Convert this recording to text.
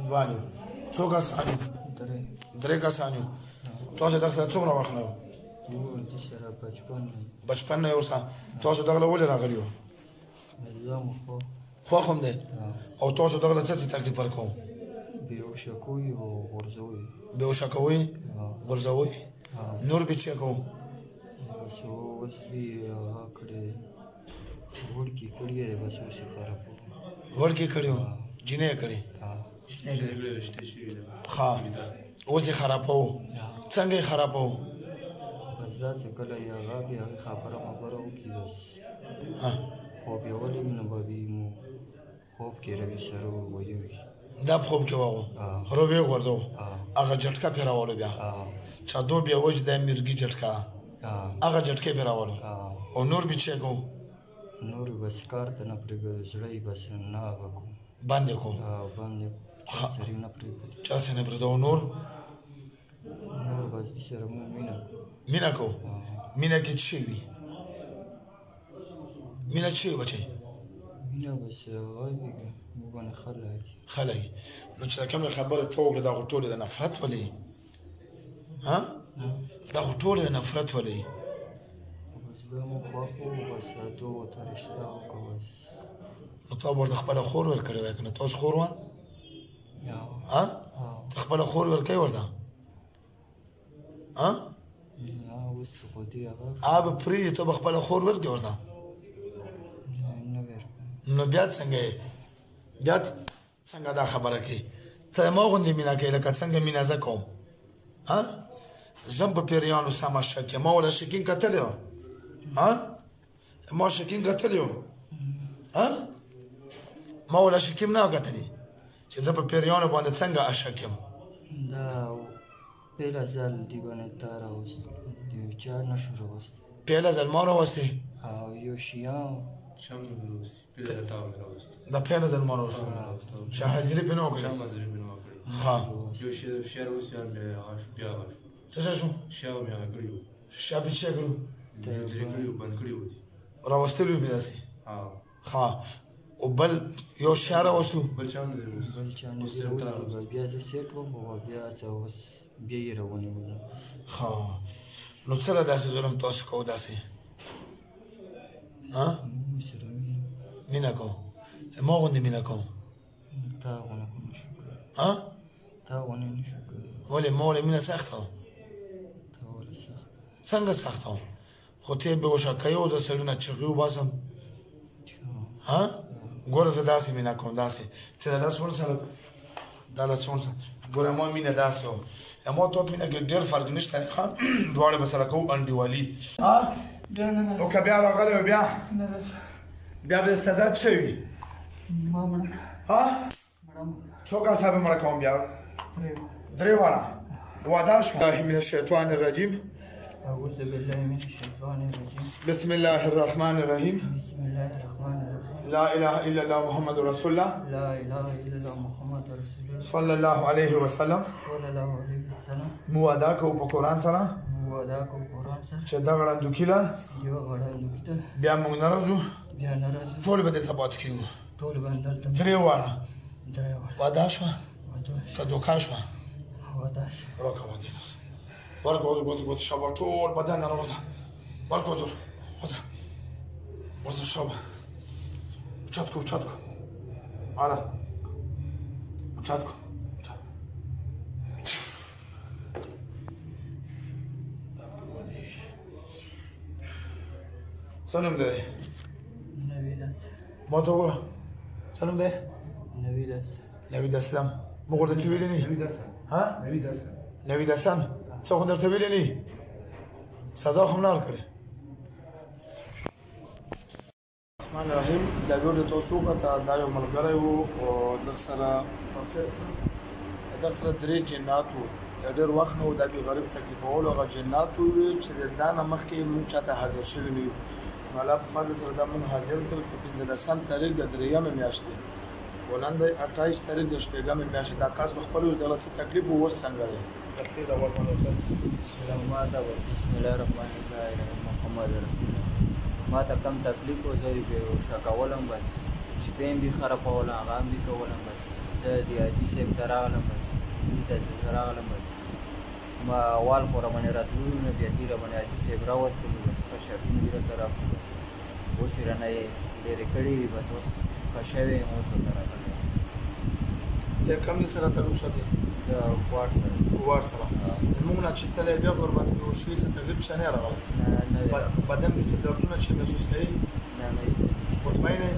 دوانیو څو کسان یو درې کسان یو تاسو در سره څومره وخت نه و بچپن نه یې ورسره تاسو دغله ولې راغلي وو خوښ هم دی او تاسو دغله څه څه تکلیف ورکوو بېهوشه کوي او غورځوي بېهوشه کوئ غورځوئ نور بې چې کوو بس اوس بې هغه کړی دی وړکي کړي دی بس اوس یې خرابوي وړکي کړي وو جینۍ یې کړي ښه اوس یې خرابوو څنګه یې خرابوو بس دا چې کله یې هغه بیا هغې خبره وکړي بس خوب یې ولېږي نو به مو خوب کې روي سره ویل وي دا په خوب کې واغو روی غورځو هغه جټکه پې راوړو بیا چادو بیا وجه دا مرګي جټکه هغه جټکې پې راوړو او نور بې چې کوو نور بس کار ته نه پرېږدو زړه یې بس نه هغه کوو بند یې کوو بند یې سره نه پرېږدو چا سره نه پرېږدو او نور نور بس دې سره مو مینه کوو مینه کوو مینه کې څه وي مینه څه وي بچی مینه بس هغه وي موږ باندې خلک نو چې کومه خبره ته وکړه دا خو ټولې د نفرت ولې ها دا خو ټولې د نفرت ولې بس دا مو خوښ وو بس تو ورته رشته وکړه بس نو تا ورته خپله خور ورکړې وای که نه تاسو خور وه ها ته خپله خور ورکوې ورته ها اوس خو دې هغه به پرېږدي ته به خپله خور ورکړې ورته نو بیا څنګه یې بیا څنګه دا خبره کوي ته ما غوندې مینه کوي لکه څنګه مینه زه کوم زه په پیریانو سمه شک یم ما وله شکین کتلی وه ما شکین کتلی وه ما وله شکیم نه کتلی چې زه په پیریانو باندې څنګه اشک یم دا پهله ځل دې باندې تا راوستل یو چا نه شو راوستی پهله ځل ما راوستی او یو شیان دا پهله ځل ما راوستی چا حاضري پې نه وکړې ښه څه شی شو شا بې څه کړو راوستلي وو مې داسې ښه او بل یو شا راوستو بل چا نه راوستي بیا زه سیټ وم او بیا څه اوس بیا یې راونیولم ښه نو څه له داسې ظلم تاسو کوو داسې مینه کوو ما غوندې مینه کوو تا غونه خو نه شو کولی تا غونه نه شو کولی ولې ما ولې مینه سخته وه تا ولې سخته څنګه سخته وه خو ته یې بېهوشه کوې او زه سړي نه چغې وباسم ګوره زه داسې مینه کوم داسې چې دا لس ونسه دا لس ونسه ګوره ما مینه داسې وم ما تو مینه کې ډېر فرق نشته ښه دواړه به سره کوو انډیوالي نو که بیا راغلی وې بیا به سزا څه وي څو کسه به مړه کوم بیا درې واړه واده شوه الله من الشیطان الرجیم أعوذ بالله من الشيطان الرجيم بسم الله الرحمن الرحيم بسم الله الرحمن الرحيم لا إله إلا الله محمد رسول الله لا إله إلا الله محمد رسول الله صلى الله عليه وسلم صلى الله عليه وسلم مواده کو په قرآن سره مواده کو قرآن سره چې دا غړندوکي له یو غړندوکي ته بیا موږ نه راځو بیا نه راځو ټول به دلته پاتې کېږو ټول به دلته درې واړه واده شوه واده که دوکه شوه واده شوه راکړه واده ورکه وځو شابه ټول بدن نه راوځه ورکه وځو وځه شابه اوچت کو اله اوچت کو څه نوم دی نوید ما ته وګوره څه نوم دی نوید اسلم موږ ورته څه ویلي نه نوید حسن څه خو درته ویلي نه سزا خو هم نه ورکړې الرحمن الرحیم دا ویډیو تاسو وکړه دا یو ملګری و او در سره درې جنات وو ډېر وخت نه و دا بې غریب تکلیفولو هغه جنات ووي چې د دا نه مخکې موږ چاته حاضر شوي نه یو نو الله په فضل سره دا موږ حاضر کړل په 15 تاریخ د درېیمې میاشتې و نن دی 28 تاریخ د شپږمې میاشتې دا کس په خپل دغه څه تکلیف و اوس څنګه دی بسم الله الرحمن الرحیم محمد رسول الله ما ته کم تکلیف و زه یې بېهوشه کولم بس شپې هم بې خرابولم هغه هم بې کولم بس زه د حاجي صاحب ته راغلم بس دلته زه راغلم بس ما اول خو راباندې راتلو نه بیا دې راباندې حاجي صاحب راوستلو بس ښه شرطونه دې راته راکړو بس اوس یې رانه یې لرې کړي وي بس اوس ښه شوی یم اوس ورته راغلی تېر کم دې سره تعلق ساتي زه کوار سره کوار سره زموږ نه چې تللی بیا خو ورباندې بېهوشي څه تکلیف څه نه راغلی نه دی بدن کې څه دردونه چې محسوس کوي نه نه هېڅ مطمئن یې